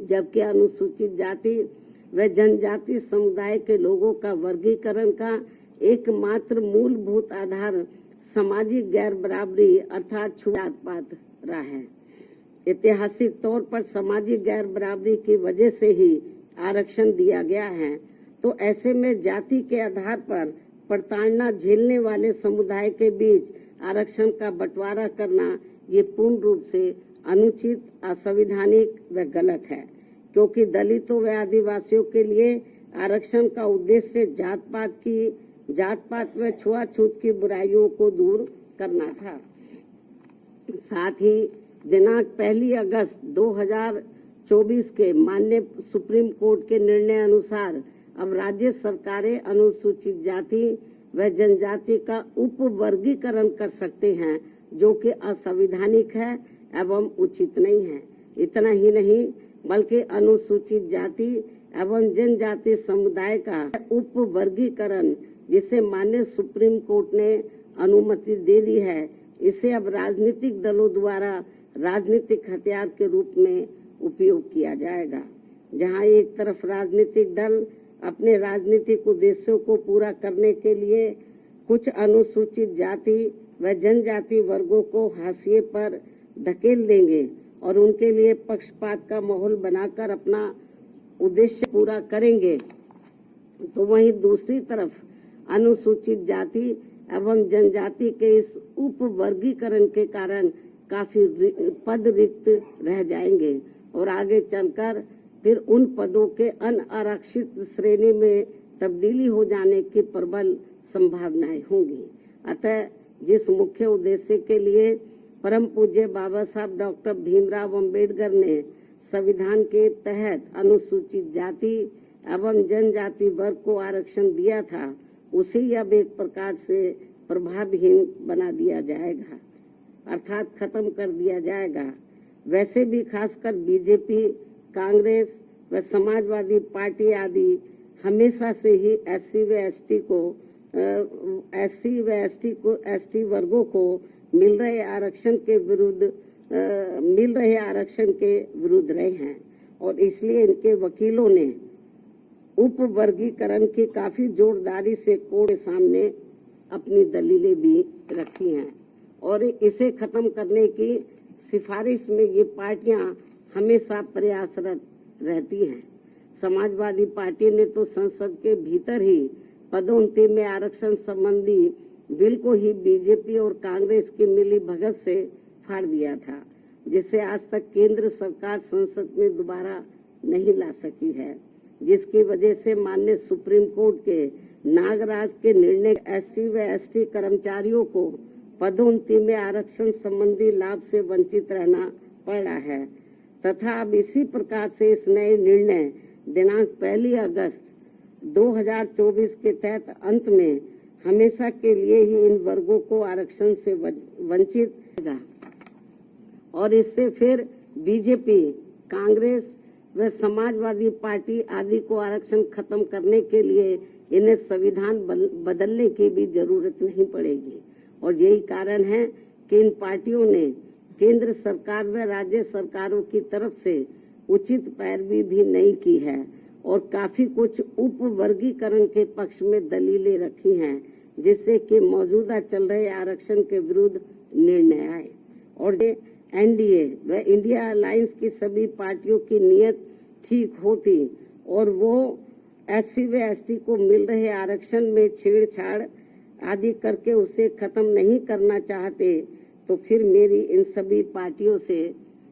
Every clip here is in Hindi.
जबकि अनुसूचित जाति व जनजाति समुदाय के लोगों का वर्गीकरण का एकमात्र मूलभूत आधार सामाजिक गैर बराबरी अर्थात जात पात रहा है। ऐतिहासिक तौर पर सामाजिक गैर बराबरी की वजह से ही आरक्षण दिया गया है, तो ऐसे में जाति के आधार पर प्रताड़ना झेलने वाले समुदाय के बीच आरक्षण का बंटवारा करना ये पूर्ण रूप से अनुचित, असंवैधानिक व गलत है, क्योंकि दलितों व आदिवासियों के लिए आरक्षण का उद्देश्य जात पात व छुआछूत की बुराइयों को दूर करना था। साथ ही दिनांक 1 अगस्त 2024 के माननीय सुप्रीम कोर्ट के निर्णय अनुसार अब राज्य सरकारें अनुसूचित जाति व जनजाति का उप वर्गीकरण कर सकते हैं, जो कि असंवैधानिक है एवं उचित नहीं है। इतना ही नहीं बल्कि अनुसूचित जाति एवं जनजाति समुदाय का उप वर्गीकरण जिसे माननीय सुप्रीम कोर्ट ने अनुमति दे दी है, इसे अब राजनीतिक दलों द्वारा राजनीतिक हथियार के रूप में उपयोग किया जाएगा। जहां एक तरफ राजनीतिक दल अपने राजनीतिक उद्देश्यों को पूरा करने के लिए कुछ अनुसूचित जाति व जनजाति वर्गों को हाशिए पर धकेल देंगे और उनके लिए पक्षपात का माहौल बनाकर अपना उद्देश्य पूरा करेंगे, तो वहीं दूसरी तरफ अनुसूचित जाति एवं जनजाति के इस उप वर्गीकरण के कारण काफी पद रिक्त रह जाएंगे और आगे चलकर फिर उन पदों के अनारक्षित श्रेणी में तब्दीली हो जाने की प्रबल संभावनाएं होंगी। अतः जिस मुख्य उद्देश्य के लिए परम पूज्य बाबा साहब डॉक्टर भीमराव अंबेडकर ने संविधान के तहत अनुसूचित जाति एवं जनजाति वर्ग को आरक्षण दिया था, उसे अब एक प्रकार से प्रभावहीन बना दिया जाएगा, अर्थात खत्म कर दिया जाएगा। वैसे भी खासकर बीजेपी, कांग्रेस व समाजवादी पार्टी आदि हमेशा से ही एसटी वर्गों को मिल रहे आरक्षण के विरुद्ध रहे हैं और इसलिए इनके वकीलों ने उप वर्गीकरण की काफी जोरदारी से कोर्ट के सामने अपनी दलीलें भी रखी हैं और इसे खत्म करने की सिफारिश में ये पार्टियां हमेशा प्रयासरत रहती हैं। समाजवादी पार्टी ने तो संसद के भीतर ही पदोन्नति में आरक्षण संबंधी बिल को ही बीजेपी और कांग्रेस की मिली भगत से फाड़ दिया था, जिसे आज तक केंद्र सरकार संसद में दोबारा नहीं ला सकी है, जिसकी वजह से माननीय सुप्रीम कोर्ट के नागराज के निर्णय एससी व एसटी कर्मचारियों को पदोन्नति में आरक्षण संबंधी लाभ से वंचित रहना पड़ा है तथा अब इसी प्रकार से इस नए निर्णय दिनांक 1 अगस्त 2024 के तहत अंत में हमेशा के लिए ही इन वर्गों को आरक्षण से वंचित होगा और इससे फिर बीजेपी, कांग्रेस व समाजवादी पार्टी आदि को आरक्षण खत्म करने के लिए इन्हें संविधान बदलने की भी जरूरत नहीं पड़ेगी। और यही कारण है कि इन पार्टियों ने केंद्र सरकार व राज्य सरकारों की तरफ से उचित पैरवी भी नहीं की है और काफी कुछ उप वर्गीकरण के पक्ष में दलीलें रखी हैं, जिससे कि मौजूदा चल रहे आरक्षण के विरुद्ध निर्णय आए। और एनडीए व इंडिया अलायंस की सभी पार्टियों की नीयत ठीक होती और वो एससी व एसटी को मिल रहे आरक्षण में छेड़छाड़ आदि करके उसे खत्म नहीं करना चाहते, तो फिर मेरी इन सभी पार्टियों से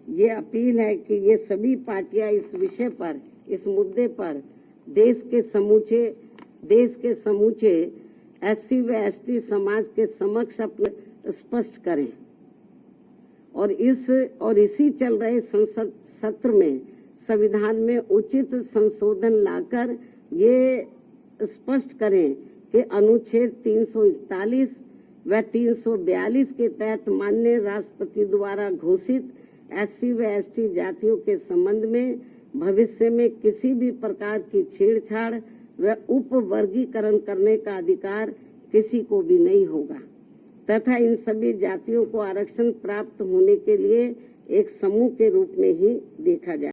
ये अपील है कि ये सभी पार्टियां इस विषय पर, इस मुद्दे पर देश के समूचे एससी व एसटी समाज के समक्ष अपने स्पष्ट करें और इसी चल रहे संसद सत्र में संविधान में उचित संशोधन लाकर ये स्पष्ट करें कि अनुच्छेद 341 व 342 के तहत माननीय राष्ट्रपति द्वारा घोषित एससी व एसटी जातियों के संबंध में भविष्य में किसी भी प्रकार की छेड़छाड़ व उप वर्गीकरण करने का अधिकार किसी को भी नहीं होगा तथा इन सभी जातियों को आरक्षण प्राप्त होने के लिए एक समूह के रूप में ही देखा जाए।